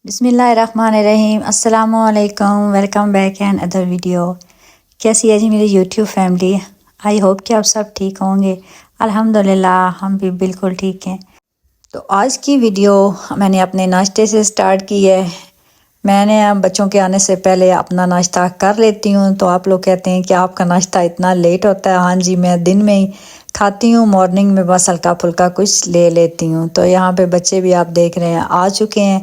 بسم اللہ الرحمن الرحیم۔ السلام علیکم، welcome back and other video. کیسی ہے جی میری یوٹیوب فیملی؟ آئی ہوپ کہ آپ سب ٹھیک ہوں گے۔ الحمدللہ ہم بھی بالکل ٹھیک ہیں۔ تو آج کی ویڈیو میں نے اپنے ناشتے سے سٹارٹ کی ہے۔ میں نے بچوں کے آنے سے پہلے اپنا ناشتہ کر لیتی ہوں، تو آپ لوگ کہتے ہیں کہ آپ کا ناشتہ اتنا لیٹ ہوتا ہے۔ ہاں جی، میں دن میں ہی کھاتی ہوں، مارننگ میں بس ہلکا پھلکا کچھ لے لیتی ہوں۔ تو یہاں پہ بچے بھی آپ دیکھ رہے ہیں آ چکے ہیں۔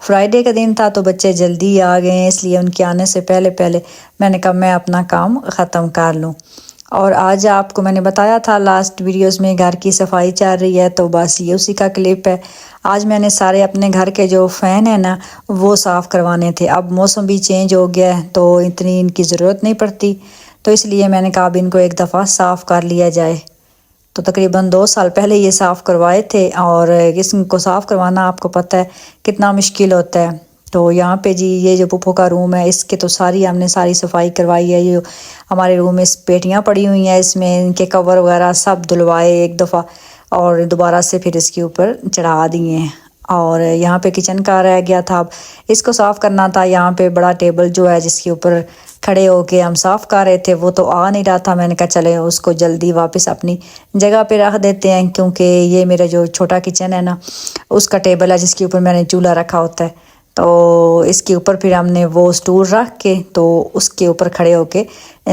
فرائیڈے کا دن تھا تو بچے جلدی آ گئے ہیں، اس لیے ان کے آنے سے پہلے میں نے کہا میں اپنا کام ختم کر لوں۔ اور آج آپ کو میں نے بتایا تھا لاسٹ ویڈیوز میں گھر کی صفائی چل رہی ہے، تو بس یہ اسی کا کلپ ہے۔ آج میں نے سارے اپنے گھر کے جو فین ہیں نا وہ صاف کروانے تھے۔ اب موسم بھی چینج ہو گیا ہے تو اتنی ان کی ضرورت نہیں پڑتی، تو اس لیے میں نے کہا اب ان کو ایک دفعہ صاف کر لیا جائے۔ تو تقریباً 2 سال پہلے یہ صاف کروائے تھے، اور اس کو صاف کروانا آپ کو پتہ ہے کتنا مشکل ہوتا ہے۔ تو یہاں پہ جی یہ جو پپو کا روم ہے اس کے تو ہم نے ساری صفائی کروائی ہے۔ یہ ہمارے روم میں پیٹیاں پڑی ہوئی ہیں، اس میں ان کے کور وغیرہ سب دھلوائے ایک دفعہ، اور دوبارہ سے پھر اس کے اوپر چڑھا دیے ہیں۔ اور یہاں پہ کچن کا رہ گیا تھا، اب اس کو صاف کرنا تھا۔ یہاں پہ بڑا ٹیبل جو ہے جس کے اوپر کھڑے ہو کے ہم صاف کر رہے تھے وہ تو آ نہیں رہا تھا۔ میں نے کہا چلے اس کو جلدی واپس اپنی جگہ پہ رکھ دیتے ہیں، کیونکہ یہ میرا جو چھوٹا کچن ہے نا اس کا ٹیبل ہے جس کے اوپر میں نے چولہا رکھا ہوتا ہے، تو اس کے اوپر پھر ہم نے وہ سٹول رکھ کے تو اس کے اوپر کھڑے ہو کے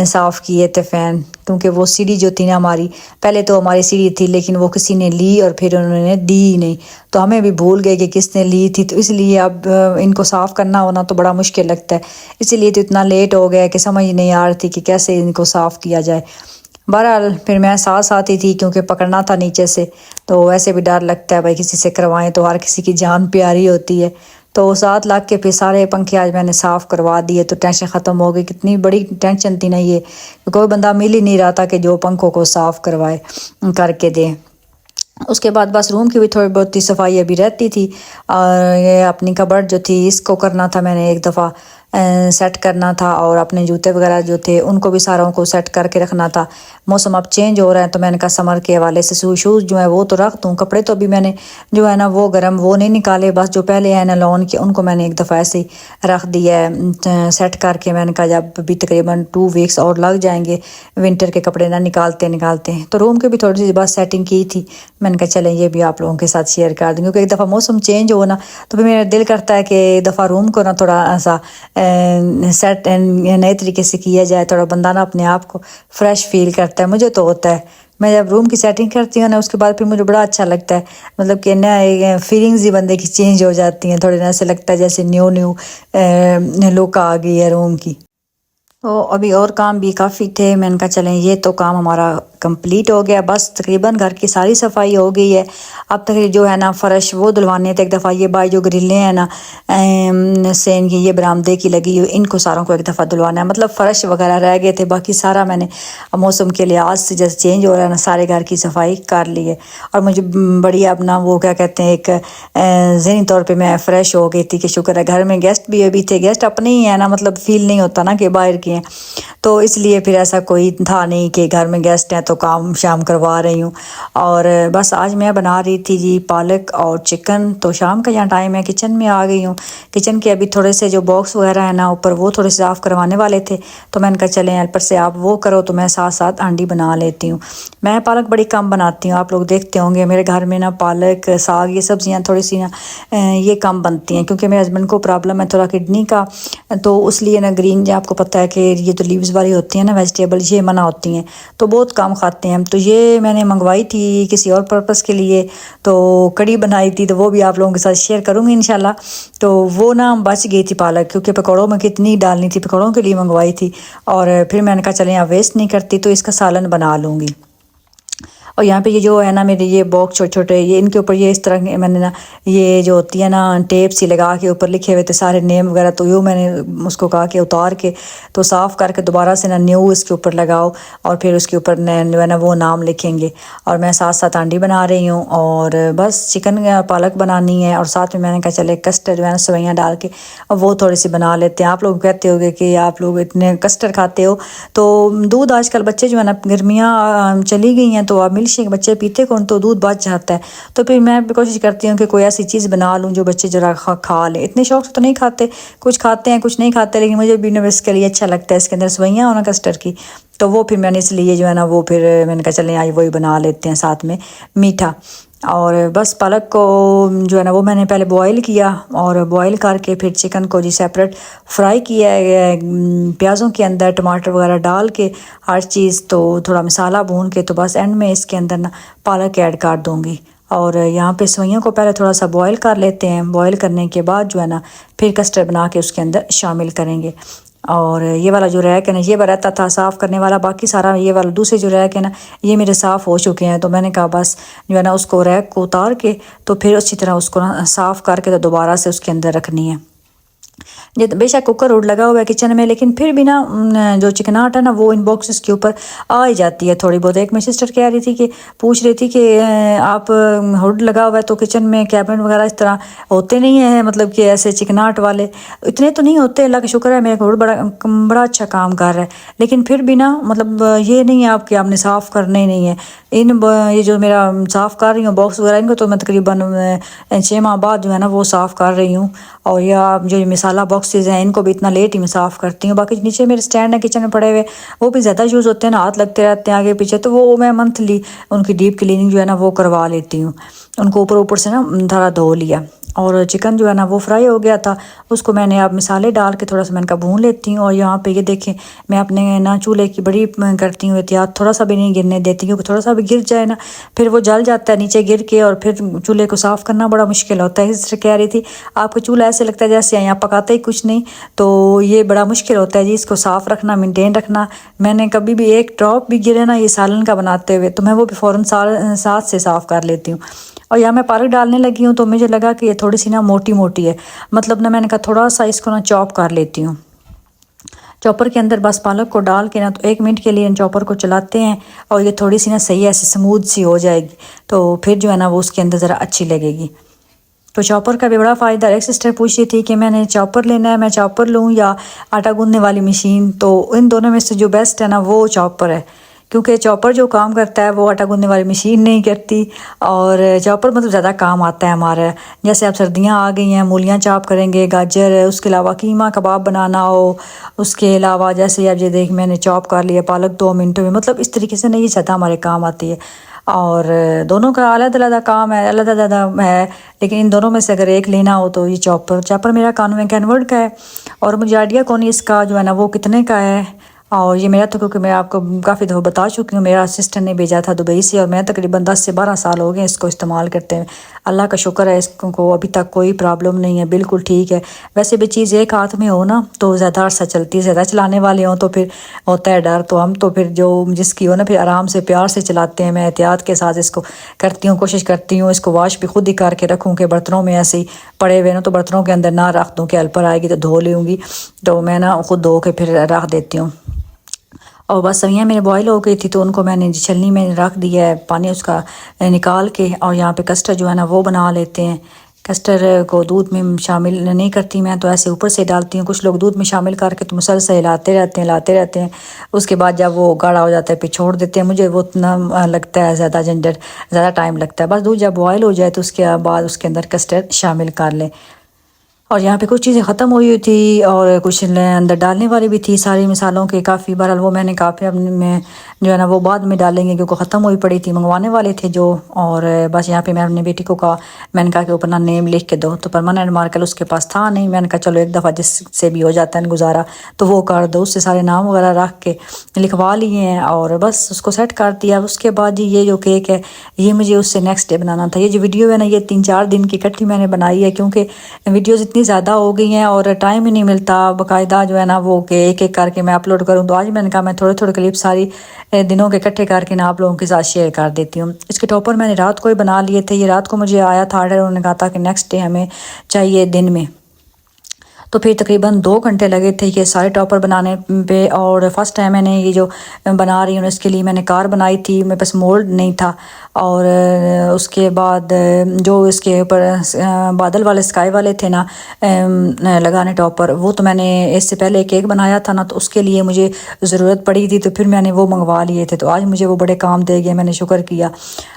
صاف کیے تھے فین، کیونکہ وہ سیڑھی جو تھی نا ہماری، پہلے تو ہماری سیڑھی تھی لیکن وہ کسی نے لی اور پھر انہوں نے دی نہیں، تو ہمیں بھی بھول گئے کہ کس نے لی تھی، تو اس لیے اب ان کو صاف کرنا ہونا تو بڑا مشکل لگتا ہے، اسی لیے تو اتنا لیٹ ہو گیا کہ سمجھ نہیں آ رہی تھی کہ کیسے ان کو صاف کیا جائے۔ بہرحال پھر میں ساتھ ہی تھی کیونکہ پکڑنا تھا نیچے سے، تو ویسے بھی ڈر لگتا ہے بھائی کسی سے کروائیں تو ہر کسی کی جان پیاری ہوتی ہے، تو ساتھ لگ کے پھر سارے پنکھے آج میں نے صاف کروا دیے، تو ٹینشن ختم ہو گئی۔ کتنی بڑی ٹینشن تھی نا یہ، کوئی بندہ مل ہی نہیں رہا تھا کہ جو پنکھوں کو صاف کروائے کر کے دے۔ اس کے بعد بس روم کی بھی تھوڑی بہت ہی صفائی ابھی رہتی تھی، اور یہ اپنی کبرڈ جو تھی اس کو کرنا تھا، میں نے ایک دفعہ سیٹ کرنا تھا، اور اپنے جوتے وغیرہ جو تھے ان کو بھی ساروں کو سیٹ کر کے رکھنا تھا۔ موسم اب چینج ہو رہا ہے تو میں نے کہا سمر کے حوالے سے شوز جو ہیں وہ تو رکھ دوں، کپڑے تو ابھی میں نے جو ہے نا وہ گرم وہ نہیں نکالے، بس جو پہلے ہیں نا لون کے ان کو میں نے ایک دفعہ ایسے ہی رکھ دیا ہے سیٹ کر کے۔ میں نے کہا جب بھی تقریباً 2 ویکس اور لگ جائیں گے ونٹر کے کپڑے نہ نکالتے ہیں، تو روم کے بھی تھوڑی سی بس سیٹنگ کی تھی، میں نے کہا چلیں یہ بھی آپ لوگوں کے ساتھ شیئر کر دیں، کیونکہ ایک دفعہ موسم چینج ہو نا تو پھر میرا دل کرتا ہے کہ ایک دفعہ روم کو نا تھوڑا سا سیٹ نئے طریقے سے کیا جائے، تھوڑا بندہ نا اپنے آپ کو فریش فیل کرتا ہے۔ مجھے تو ہوتا ہے، میں جب روم کی سیٹنگ کرتی ہوں نا اس کے بعد پھر مجھے بڑا اچھا لگتا ہے، مطلب کہ نیا فیلنگز ہی بندے کی چینج ہو جاتی ہیں، تھوڑے ایسے لگتا ہے جیسے نیو لک آ گئی ہے روم کی۔ تو ابھی اور کام بھی کافی تھے، میں نے کہا چلیں یہ تو کام ہمارا کمپلیٹ ہو گیا، بس تقریباً گھر کی ساری صفائی ہو گئی ہے۔ اب تک جو ہے نا فرش وہ دھلوانے تھے، ایک دفعہ یہ بائی جو گرلیں ہیں نا سین کی یہ برآمدے کی لگی ہوئی ان کو ساروں کو ایک دفعہ دھلوانا ہے، مطلب فرش وغیرہ رہ گئے تھے، باقی سارا میں نے موسم کے لحاظ سے جیسے چینج ہو رہا ہے نا سارے گھر کی صفائی کر لی ہے، اور مجھے بڑی اپنا وہ کیا کہتے ہیں ایک ذہنی طور پہ میں فریش ہو گئی تھی کہ شکر ہے گھر میں گیسٹ بھی ابھی تھے، گیسٹ اپنے ہی ہیں نا، مطلب فیل نہیں ہوتا نا کہ باہر کے ہیں، تو اس لیے پھر ایسا کوئی تھا نہیں کہ گھر میں گیسٹ ہیں تو کام شام کروا رہی ہوں۔ اور بس آج میں بنا رہی تھی جی پالک اور چکن، تو شام کا یہاں ٹائم ہے، کچن میں آ گئی ہوں۔ کچن کے ابھی تھوڑے سے جو باکس وغیرہ ہیں نا اوپر وہ تھوڑے سے صاف کروانے والے تھے، تو میں نے کہا چلیں ہیلپر سے آپ وہ کرو تو میں ساتھ ہانڈی بنا لیتی ہوں۔ میں پالک بڑی کم بناتی ہوں، آپ لوگ دیکھتے ہوں گے میرے گھر میں نا پالک ساگ یہ سبزیاں تھوڑی سی نا یہ کم بنتی ہیں، کیونکہ میرے ہسبینڈ کو پرابلم ہے تھوڑا کڈنی کا، تو اس لیے نا گرین جو آپ کو پتہ ہے کہ یہ تو لیوز والی ہوتی ہیں نا ویجیٹیبل، یہ منع ہوتی ہیں تو بہت کم کھاتے ہیں، تو یہ میں نے منگوائی تھی کسی اور پرپس کے لیے، تو کڑی بنائی تھی، تو وہ بھی آپ لوگوں کے ساتھ شیئر کروں گی انشاءاللہ۔ تو وہ نا بچ گئی تھی پالک، کیونکہ پکوڑوں میں کتنی ڈالنی تھی، پکوڑوں کے لیے منگوائی تھی، اور پھر میں نے کہا چلیں آپ ویسٹ نہیں کرتی تو اس کا سالن بنا لوں گی۔ اور یہاں پہ یہ جو ہے نا میرے یہ باکس چھوٹے چھوٹے یہ ان کے اوپر یہ اس طرح میں نے نا یہ جو ہوتی ہے نا ٹیپ سی لگا کے اوپر لکھے ہوئے تھے سارے نیم وغیرہ، تو یہ میں نے اس کو کہا کہ اتار کے تو صاف کر کے دوبارہ سے نا نیو اس کے اوپر لگاؤ، اور پھر اس کے اوپر جو ہے نا وہ نام لکھیں گے، اور میں ساتھ ہانڈی بنا رہی ہوں، اور بس چکن پالک بنانی ہے، اور ساتھ میں نے کہا چلے کسٹرڈ جو ہے نا سویاں ڈال کے اب وہ تھوڑی سی بنا لیتے ہیں۔ آپ لوگ کہتے ہوگے کہ آپ لوگ اتنے کسٹرڈ کھاتے ہو، تو دودھ آج کل بچے جو ہے نا گرمیاں چلی گئی ہیں تو اب ملک شیک بچے پیتے کون تو دودھ بچ جاتا ہے، تو پھر میں کوشش کرتی ہوں کہ کوئی ایسی چیز بنا لوں جو بچے ذرا کھا لیں. اتنے شوق سے تو نہیں کھاتے، کچھ کھاتے ہیں کچھ نہیں کھاتے، لیکن مجھے بھی اس کے لیے اچھا لگتا ہے. اس کے اندر سوئیاں ہونا کسٹرڈ کی، تو وہ پھر میں نے اس لیے جو ہے نا وہ پھر میں نے کہا چلیں آج وہی بنا لیتے ہیں ساتھ میں میٹھا. اور بس پالک کو جو ہے نا وہ میں نے پہلے بوائل کیا، اور بوائل کر کے پھر چکن کو جی سیپریٹ فرائی کیا ہے پیازوں کے اندر، ٹماٹر وغیرہ ڈال کے ہر چیز، تو تھوڑا مسالہ بھون کے تو بس اینڈ میں اس کے اندر نا پالک ایڈ کر دوں گی. اور یہاں پہ سوئیوں کو پہلے تھوڑا سا بوائل کر لیتے ہیں، بوائل کرنے کے بعد جو ہے نا پھر کسٹرڈ بنا کے اس کے اندر شامل کریں گے. اور یہ والا جو ریک ہے نا، یہ رہتا تھا صاف کرنے والا، باقی سارا یہ والا دوسرے جو ریک ہے نا یہ میرے صاف ہو چکے ہیں. تو میں نے کہا بس جو ہے نا اس کو ریک کو اتار کے تو پھر اچھی طرح اس کو صاف کر کے تو دوبارہ سے اس کے اندر رکھنی ہے. یہ بے شک کوکر روڈ لگا ہوا ہے کچن میں، لیکن پھر بھی نا جو چکناہٹ ہے نا وہ ان باکسز کے اوپر آ ہی جاتی ہے تھوڑی بہت. ایک میری سسٹر کہہ رہی تھی کہ پوچھ رہی تھی کہ آپ ہوڈ لگا ہوا ہے تو کچن میں کیبنٹ وغیرہ اس طرح ہوتے نہیں ہیں، مطلب کہ ایسے چکناہٹ والے اتنے تو نہیں ہوتے. اللہ کا شکر ہے میرا ہوڈ بڑا اچھا کام کر رہا ہے، لیکن پھر بھی نا مطلب یہ نہیں ہے آپ نے صاف کرنے نہیں ہے. یہ جو میرا صاف کر رہی ہوں باکس وغیرہ، ان کو تو میں تقریباً 6 ماہ بعد جو ہے نا وہ صاف کر رہی ہوں. اور یا جو مسالہ باکسز ہیں ان کو بھی اتنا لیٹ ہی میں صاف کرتی ہوں. باقی نیچے میرے سٹینڈ ہیں کچن میں پڑے ہوئے، وہ بھی زیادہ یوز ہوتے ہیں نا، ہاتھ لگتے رہتے ہیں آگے پیچھے، تو وہ میں منتھلی ان کی ڈیپ کلیننگ جو ہے نا وہ کروا لیتی ہوں. ان کو اوپر سے نا دھڑا دھو لیا. اور چکن جو ہے نا وہ فرائی ہو گیا تھا، اس کو میں نے اب مسالے ڈال کے تھوڑا سا میں نے کہا بھون لیتی ہوں. اور یہاں پہ یہ دیکھیں میں اپنے نا چولہے کی بڑی کرتی ہوں احتیاط، تھوڑا سا بھی نہیں گرنے دیتی، کیونکہ تھوڑا سا بھی گر جائے نا پھر وہ جل جاتا ہے نیچے گر کے، اور پھر چولہے کو صاف کرنا بڑا مشکل ہوتا ہے. اس طرح کہہ رہی تھی آپ کا چولہا ایسے لگتا ہے جیسے یہاں پکاتے ہی کچھ نہیں، تو یہ بڑا مشکل ہوتا ہے جی اس کو صاف رکھنا، مینٹین رکھنا. میں نے کبھی بھی ایک ڈراپ بھی گرے نا یہ سالن کا بناتے ہوئے تو میں وہ بھی فوراً ساتھ سے صاف کر لیتی ہوں. اور یہاں میں پالک ڈالنے لگی ہوں تو مجھے لگا کہ یہ تھوڑی سی نا موٹی موٹی ہے، مطلب نا میں نے کہا تھوڑا سا اس کو نا چاپ کر لیتی ہوں. چاپر کے اندر بس پالک کو ڈال کے نا تو 1 منٹ کے لیے چاپر کو چلاتے ہیں، اور یہ تھوڑی سی نا صحیح ایسے سموتھ سی ہو جائے گی، تو پھر جو ہے نا وہ اس کے اندر ذرا اچھی لگے گی. تو چاپر کا بھی بڑا فائدہ. ایک سسٹر پوچھ رہی تھی کہ میں نے چاپر لینا ہے، میں چاپر لوں یا آٹا گوندنے والی مشین، تو ان دونوں میں سے جو بیسٹ ہے نا وہ چاپر ہے، کیونکہ چاپر جو کام کرتا ہے وہ آٹا گوندنے والی مشین نہیں کرتی. اور چاپر مطلب زیادہ کام آتا ہے ہمارا، جیسے اب سردیاں آ گئی ہیں، مولیاں چاپ کریں گے، گاجر، اس کے علاوہ قیمہ کباب بنانا ہو، اس کے علاوہ جیسے اب یہ دیکھ میں نے چاپ کر لیا پالک 2 منٹوں میں، مطلب اس طریقے سے نہیں زیادہ ہمارے کام آتی ہے. اور دونوں کا علیحدہ علیحدہ کام ہے، علیحدہ علیحدہ ہے، لیکن ان دونوں میں سے اگر ایک لینا ہو تو یہ چاپر میرا کینورڈ کا ہے. اور مجھے آئیڈیا کون اس کا جو ہے نا وہ کتنے کا ہے. اور یہ میرا تو کیونکہ میں آپ کو کافی دفعہ بتا چکی ہوں، میرا اسسٹنٹ نے بھیجا تھا دبئی سے، اور میں تقریباً 10 سے 12 سال ہو گئے اس کو استعمال کرتے ہیں. اللہ کا شکر ہے اس کو ابھی تک کوئی پرابلم نہیں ہے، بالکل ٹھیک ہے. ویسے بھی چیز ایک ہاتھ میں ہو نا تو زیادہ عرصہ چلتی ہے، زیادہ چلانے والے ہوں تو پھر ہوتا ہے ڈر. تو ہم تو پھر جو جس کی ہو نا پھر آرام سے پیار سے چلاتے ہیں. میں احتیاط کے ساتھ اس کو کرتی ہوں، کوشش کرتی ہوں اس کو واش بھی خود ہی کر کے رکھوں کہ برتنوں میں ایسے ہی پڑے ہوئے نا تو برتنوں کے اندر نہ رکھ دوں کہ ہیلپر آئے گی تو دھو لوں گی، تو میں نا خود دھو کے پھر رکھ دیتی ہوں. اور بس سویاں میرے بوائل ہو گئی تھی تو ان کو میں نے چھلنی میں رکھ دیا ہے پانی اس کا نکال کے. اور یہاں پہ کسٹرڈ جو ہے نا وہ بنا لیتے ہیں. کسٹرڈ کو دودھ میں شامل نہیں کرتی میں، تو ایسے اوپر سے ڈالتی ہوں. کچھ لوگ دودھ میں شامل کر کے تو مسلسل ہلاتے رہتے ہیں. اس کے بعد جب وہ گاڑھا ہو جاتا ہے پھر چھوڑ دیتے ہیں. مجھے وہ اتنا لگتا ہے زیادہ جھنجھٹ، زیادہ ٹائم لگتا ہے. بس دودھ جب بوائل ہو جائے تو اس کے بعد اس کے اندر کسٹرڈ شامل کر لیں. اور یہاں پہ کچھ چیزیں ختم ہوئی تھی اور کچھ اندر ڈالنے والی بھی تھی ساری مسالوں کے کافی. بہرحال وہ میں نے کافی میں جو ہے نا وہ بعد میں ڈالیں گے کیونکہ ختم ہوئی پڑی تھی، منگوانے والے تھے جو. اور بس یہاں پہ میں اپنی بیٹی کو کہا، میں نے کہا کہ اوپر نا نیم لکھ کے دو، تو پرماننٹ مارکر اس کے پاس تھا نہیں. میں نے کہا چلو ایک دفعہ جس سے بھی ہو جاتا ہے گزارا تو وہ کر دو. اس سے سارے نام وغیرہ رکھ کے لکھوا لیے ہیں اور بس اس کو سیٹ کر دیا. اس کے بعد یہ جو کیک ہے یہ مجھے اس سے نیکسٹ ڈے بنانا تھا. یہ جو ویڈیو ہے نا یہ 3-4 دن کی اکٹھی میں نے بنائی ہے، کیونکہ ویڈیوز اتنی زیادہ ہو گئی ہیں اور ٹائم ہی نہیں ملتا باقاعدہ جو ہے نا وہ کہ ایک ایک کر کے میں اپلوڈ کروں. تو آج میں نے کہا میں تھوڑے تھوڑے کلپ ساری دنوں کے اکٹھے کر کے نا آپ لوگوں کے ساتھ شیئر کر دیتی ہوں. اس کے ٹاپر میں نے رات کو ہی بنا لیے تھے. یہ رات کو مجھے آیا تھا آرڈر، انہوں نے کہا تھا کہ نیکسٹ ڈے ہمیں چاہیے دن میں، تو پھر تقریباً 2 گھنٹے لگے تھے یہ سارے ٹاپر بنانے پہ. اور فرسٹ ٹائم میں نے یہ جو بنا رہی ہوں اس کے لیے میں نے کار بنائی تھی، میرے پاس مولڈ نہیں تھا. اور اس کے بعد جو اس کے اوپر بادل والے اسکائی والے تھے نا لگانے ٹاپر، وہ تو میں نے اس سے پہلے کیک بنایا تھا نا، تو اس کے لیے مجھے ضرورت پڑی تھی، تو پھر میں نے وہ منگوا لیے تھے، تو آج مجھے وہ بڑے کام دے گئے، میں نے شکر کیا۔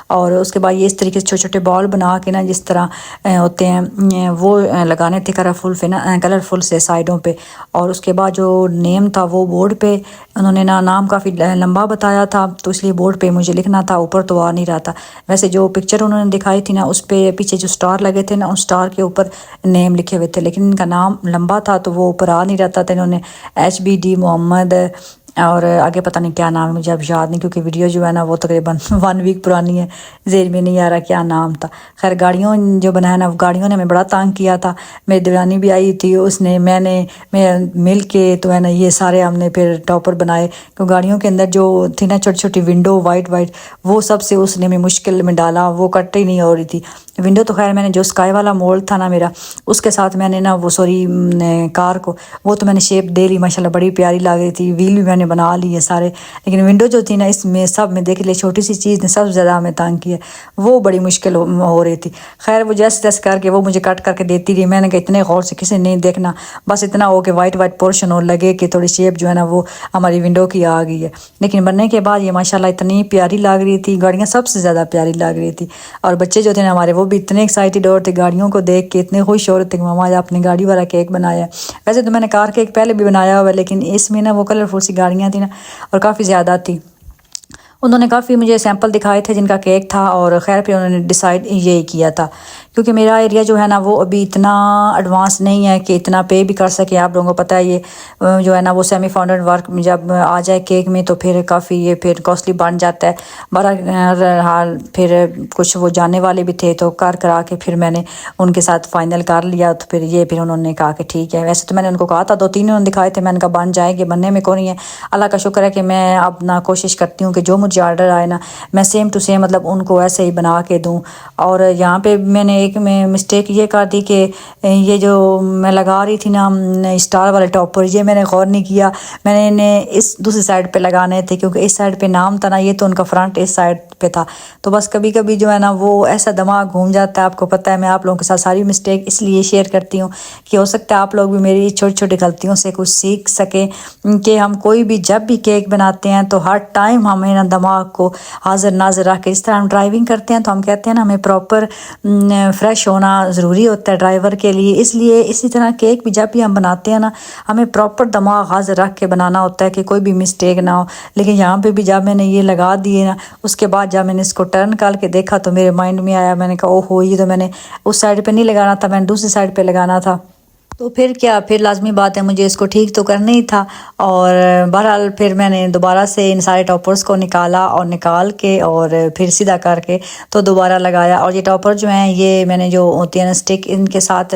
اور اس کے بعد یہ اس طریقے سے چھوٹے چھوٹے بال بنا کے نا جس طرح ہوتے ہیں وہ لگانے تھے کلرفل سے سائڈوں پہ۔ اور اس کے بعد جو نیم تھا وہ بورڈ پہ انہوں نے نا نام کافی لمبا بتایا تھا، تو اس لیے بورڈ پہ مجھے لکھنا تھا، اوپر تو آ نہیں رہا تھا۔ ویسے جو پکچر انہوں نے دکھائی تھی نا اس پہ پیچھے جو سٹار لگے تھے نا، ان سٹار کے اوپر نیم لکھے ہوئے تھے، لیکن ان کا نام لمبا تھا تو وہ اوپر آ نہیں رہتا تھا۔ انہوں نے HBD محمد اور آگے پتہ نہیں کیا نام ہے، مجھے اب یاد نہیں، کیونکہ ویڈیو جو ہے نا وہ تقریباً 1 ویک پرانی ہے، ذہن میں نہیں آ رہا کیا نام تھا۔ خیر گاڑیوں جو بنایا نا، گاڑیوں نے ہمیں بڑا تانگ کیا تھا، میری دیورانی بھی آئی تھی، اس نے میں مل کے تو ہے نا یہ سارے ہم نے پھر ٹاپر بنائے، کیوں گاڑیوں کے اندر جو تھی نا چھوٹی چھوٹی ونڈو وائٹ وہ سب سے اس نے میں مشکل میں ڈالا، وہ کٹ ہی نہیں ہو رہی تھی ونڈو۔ تو خیر میں نے جو اسکائی والا مولڈ تھا نا میرا، اس کے ساتھ میں نے نا وہ کار کو وہ تو میں نے شیپ دے لی، ماشاءاللہ بڑی پیاری لگ رہی تھی، ویل بھی میں نے بنا لی ہے سارے، لیکن ونڈو جو تھی نا اس میں سب میں دیکھ لے چھوٹی سی چیز نے سب سے زیادہ ہمیں تانگ کیا، وہ بڑی مشکل ہو رہی تھی۔ خیر وہ جیسے کر کے وہ مجھے کٹ کر کے دیتی رہی، میں نے کہا اتنے غور سے کسی نے نہیں دیکھنا، بس اتنا ہو کہ وائٹ پورشن اور لگے کہ تھوڑی شیپ جو ہے نا وہ ہماری ونڈو کی آ گئی ہے۔ لیکن بننے کے بعد یہ ماشاءاللہ اتنی پیاری لگ رہی تھی، گاڑیاں سب سے زیادہ پیاری لگ رہی تھی، اور بچے جو تھے نا ہمارے وہ بھی اتنے ایکسائٹیڈ ہو رہے تھے گاڑیوں کو دیکھ کے، اتنے خوش ہو رہے تھے کہ ماما آج آپ نے گاڑی والا کیک بنایا ہے۔ ویسے تو میں نے کار کیک پہلے بھی بنایا ہوا ہے، لیکن اس میں نا وہ کلرفل سی گاڑیاں تھیں نا اور کافی زیادہ تھی، انہوں نے کافی مجھے سیمپل دکھائے تھے جن کا کیک تھا، اور خیر پھر انہوں نے ڈیسائیڈ یہی کیا تھا، کیونکہ میرا ایریا جو ہے نا وہ ابھی اتنا ایڈوانس نہیں ہے کہ اتنا پے بھی کر سکے۔ آپ لوگوں کو پتہ ہے یہ جو ہے نا وہ سیمی فاؤنڈیڈ ورک جب آ جائے کیک میں تو پھر کافی یہ پھر کاسٹلی بن جاتا ہے۔ بہرحال پھر کچھ وہ جاننے والے بھی تھے تو کرا کے پھر میں نے ان کے ساتھ فائنل کر لیا، تو پھر انہوں نے کہا کہ ٹھیک ہے۔ ویسے تو میں نے ان کو کہا تھا 2-3 انہوں نے دکھائے تھے، میں نے کہا بن جائیں گے، بننے میں کون نہیں ہے، اللہ کا شکر ہے کہ میں اب نا کوشش کرتی ہوں کہ جو مجھے آرڈر آئے نا میں سیم ٹو سیم مطلب ان کو ایسے ہی بنا کے دوں۔ اور یہاں پہ میں نے ایک مسٹیک یہ کر دی کہ یہ جو میں لگا رہی تھی نا اسٹار والے ٹاپر، یہ میں نے غور نہیں کیا، میں نے اس دوسری سائڈ پہ لگانے تھے، کیونکہ اس سائڈ پہ نام تھا نا، یہ تو ان کا فرنٹ اس سائڈ پہ تھا، تو بس کبھی کبھی جو ہے نا وہ ایسا دماغ گھوم جاتا ہے۔ آپ کو پتہ ہے میں آپ لوگوں کے ساتھ ساری مسٹیک اس لیے شیئر کرتی ہوں کہ ہو سکتا ہے آپ لوگ بھی میری چھوٹی چھوٹی غلطیوں سے کچھ سیکھ سکیں، کہ ہم کوئی بھی جب بھی کیک بناتے ہیں تو ہر ٹائم ہمیں نا دماغ کو حاضر ناظر رکھ کے، اس طرح ہم ڈرائیونگ کرتے ہیں تو ہم کہتے ہیں نا ہمیں پراپر فریش ہونا ضروری ہوتا ہے ڈرائیور کے لیے، اس لیے اسی طرح کیک بھی جب بھی ہم بناتے ہیں نا ہمیں پراپر دماغ حاضر رکھ کے بنانا ہوتا ہے کہ کوئی بھی مسٹیک نہ ہو۔ لیکن یہاں پہ بھی جب میں نے یہ لگا دیے نا، اس کے بعد جب میں نے اس کو ٹرن کر کے دیکھا تو میرے مائنڈ میں آیا، میں نے کہا اوہ ہو، یہ تو میں نے اس سائڈ پہ نہیں لگانا تھا، میں نے دوسری سائڈ پہ لگانا تھا، تو پھر کیا، پھر لازمی بات ہے مجھے اس کو ٹھیک تو کرنا ہی تھا۔ اور بہرحال پھر میں نے دوبارہ سے ان سارے ٹاپرز کو نکالا اور نکال کے اور پھر سیدھا کر کے تو دوبارہ لگایا۔ اور یہ ٹاپر جو ہیں یہ میں نے جو ہوتی ہے نا اسٹک، ان کے ساتھ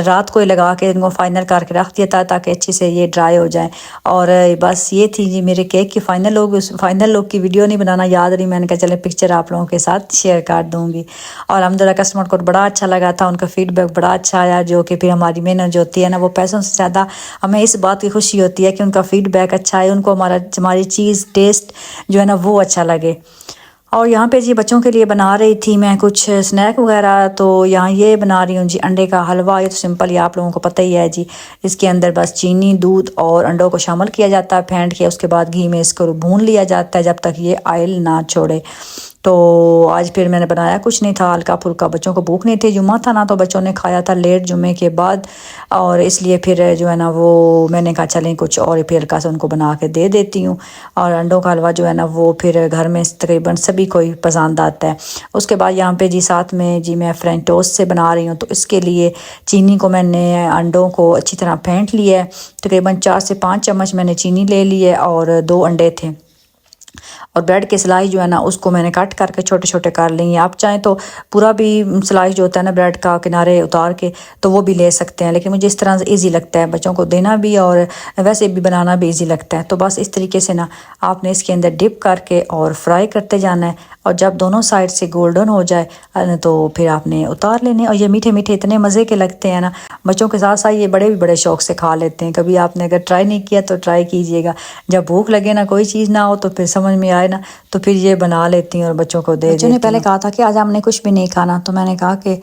رات کو ہی لگا کے ان کو فائنل کر کے رکھ دیا تھا تاکہ اچھے سے یہ ڈرائی ہو جائیں۔ اور بس یہ تھی جی میرے کیک کی فائنل لوگ کی ویڈیو نہیں بنانا یاد رہی، میں نے کہا چلے پکچر آپ لوگوں کے ساتھ شیئر کر دوں گی۔ اور الحمدللہ کسٹمر کو بڑا اچھا لگا تھا، ان کا فیڈ بیک بڑا اچھا آیا، جو کہ پھر ہماری محنت جو ہوتی ہے نا وہ پیسوں سے زیادہ ہمیں اس بات کی خوشی ہوتی ہے کہ ان کا فیڈ بیک اچھا ہے، ان کو ہماری چیز ٹیسٹ جو ہے نا وہ اچھا لگے۔ اور یہاں پہ جی بچوں کے لیے بنا رہی تھی میں کچھ سنیک وغیرہ، تو یہاں یہ بنا رہی ہوں جی انڈے کا حلوہ۔ یہ تو سمپل ہی آپ لوگوں کو پتہ ہی ہے جی، اس کے اندر بس چینی، دودھ اور انڈوں کو شامل کیا جاتا ہے پھینٹ کے، اس کے بعد گھی میں اس کو بھون لیا جاتا ہے جب تک یہ آئل نہ چھوڑے۔ تو آج پھر میں نے بنایا کچھ نہیں تھا، ہلکا پھلکا، بچوں کو بھوک نہیں تھی، جمعہ تھا نا تو بچوں نے کھایا تھا لیٹ جمعے کے بعد، اور اس لیے پھر جو ہے نا وہ میں نے کہا چلیں کچھ اور پھر ہلکا سے ان کو بنا کے دے دیتی ہوں۔ اور انڈوں کا حلوہ جو ہے نا وہ پھر گھر میں تقریباً سبھی کو ہی پسند آتا ہے۔ اس کے بعد یہاں پہ جی ساتھ میں جی میں فرینچ ٹوسٹ سے بنا رہی ہوں، تو اس کے لیے چینی کو میں نے انڈوں کو اچھی طرح پھینٹ لیا ہے، تقریباً 4 سے 5 چمچ میں نے چینی لے لی ہے، اور 2 انڈے تھے، اور بریڈ کے سلائس جو ہے نا اس کو میں نے کٹ کر کے چھوٹے چھوٹے کر لی ہیں۔ آپ چاہیں تو پورا بھی سلائس جو ہوتا ہے نا بریڈ کا کنارے اتار کے تو وہ بھی لے سکتے ہیں، لیکن مجھے اس طرح سے ایزی لگتا ہے، بچوں کو دینا بھی اور ویسے بھی بنانا بھی ایزی لگتا ہے۔ تو بس اس طریقے سے نا آپ نے اس کے اندر ڈپ کر کے اور فرائی کرتے جانا ہے، اور جب دونوں سائڈ سے گولڈن ہو جائے تو پھر آپ نے اتار لینے۔ اور یہ میٹھے میٹھے اتنے مزے کے لگتے ہیں نا، بچوں کے ساتھ ساتھ یہ بڑے بھی بڑے شوق سے کھا لیتے ہیں۔ کبھی آپ نے اگر ٹرائی نہیں کیا تو ٹرائی کیجئے گا، جب بھوک لگے نا کوئی چیز نہ ہو تو پھر سمجھ میں آئے جائے نا تو پھر یہ بنا لیتی ہیں اور بچوں کو دے دیتی ہیں۔ پہلے کہا تھا کہ آج ہم نے کچھ بھی نہیں کھانا، تو میں نے کہا کہ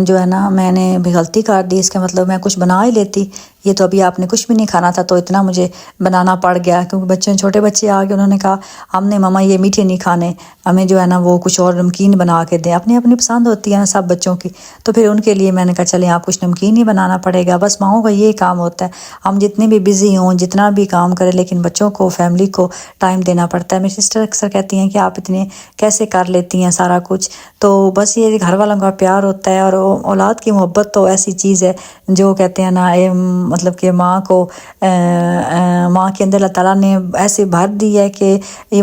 جو ہے نا میں نے بھی غلطی کر دی، اس کا مطلب میں کچھ بنا ہی لیتی، یہ تو ابھی آپ نے کچھ بھی نہیں کھانا تھا تو اتنا مجھے بنانا پڑ گیا، کیونکہ بچے چھوٹے بچے آ کے انہوں نے کہا ہم نے ماما یہ میٹھے نہیں کھانے، ہمیں جو ہے نا وہ کچھ اور نمکین بنا کے دیں، اپنی اپنی پسند ہوتی ہے نا سب بچوں کی، تو پھر ان کے لیے میں نے کہا چلیں آپ کچھ نمکین ہی بنانا پڑے گا، بس ماؤں کا یہ کام ہوتا ہے، ہم جتنے بھی بزی ہوں جتنا بھی کام کریں لیکن بچوں کو فیملی کو ٹائم دینا پڑتا ہے۔ میری سسٹر اکثر کہتی ہیں کہ آپ اتنے کیسے کر لیتی ہیں سارا کچھ، تو بس یہ گھر والوں کا پیار ہوتا ہے، اور اولاد کی محبت تو ایسی چیز ہے جو کہتے ہیں نا مطلب کہ ماں کو ماں کے اندر اللہ تعالیٰ نے ایسے بھر دی ہے کہ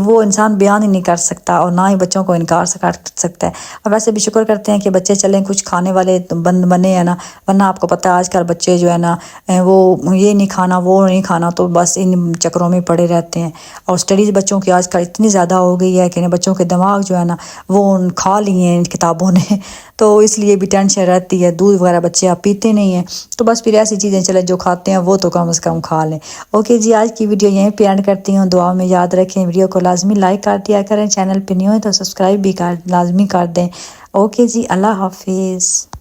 وہ انسان بیان ہی نہیں کر سکتا، اور نہ ہی بچوں کو انکار کر سکتا ہے۔ اور ویسے بھی شکر کرتے ہیں کہ بچے چلیں کچھ کھانے والے بنے ہیں نا، ورنہ آپ کو پتہ ہے آج کل بچے جو ہے نا وہ یہ نہیں کھانا وہ نہیں کھانا، تو بس ان چکروں میں پڑے رہتے ہیں، اور اسٹڈیز بچوں کی آج کل اتنی زیادہ ہو گئی ہے کہ بچوں کے دماغ جو ہے نا وہ کھا لیے ہیں ان کتابوں نے، تو اس لیے بھی ٹینشن رہتی ہے، دودھ وغیرہ بچے آپ پیتے نہیں ہیں، تو بس پھر ایسی چیزیں چلے جو کھاتے ہیں وہ تو کم از کم کھا لیں۔ اوکے جی، آج کی ویڈیو یہیں پہ اینڈ کرتی ہوں، دعا میں یاد رکھیں، ویڈیو کو لازمی لائک کر دیا کریں، چینل پہ نہیں ہوئے تو سبسکرائب بھی لازمی کر دیں۔ اوکے جی، اللہ حافظ۔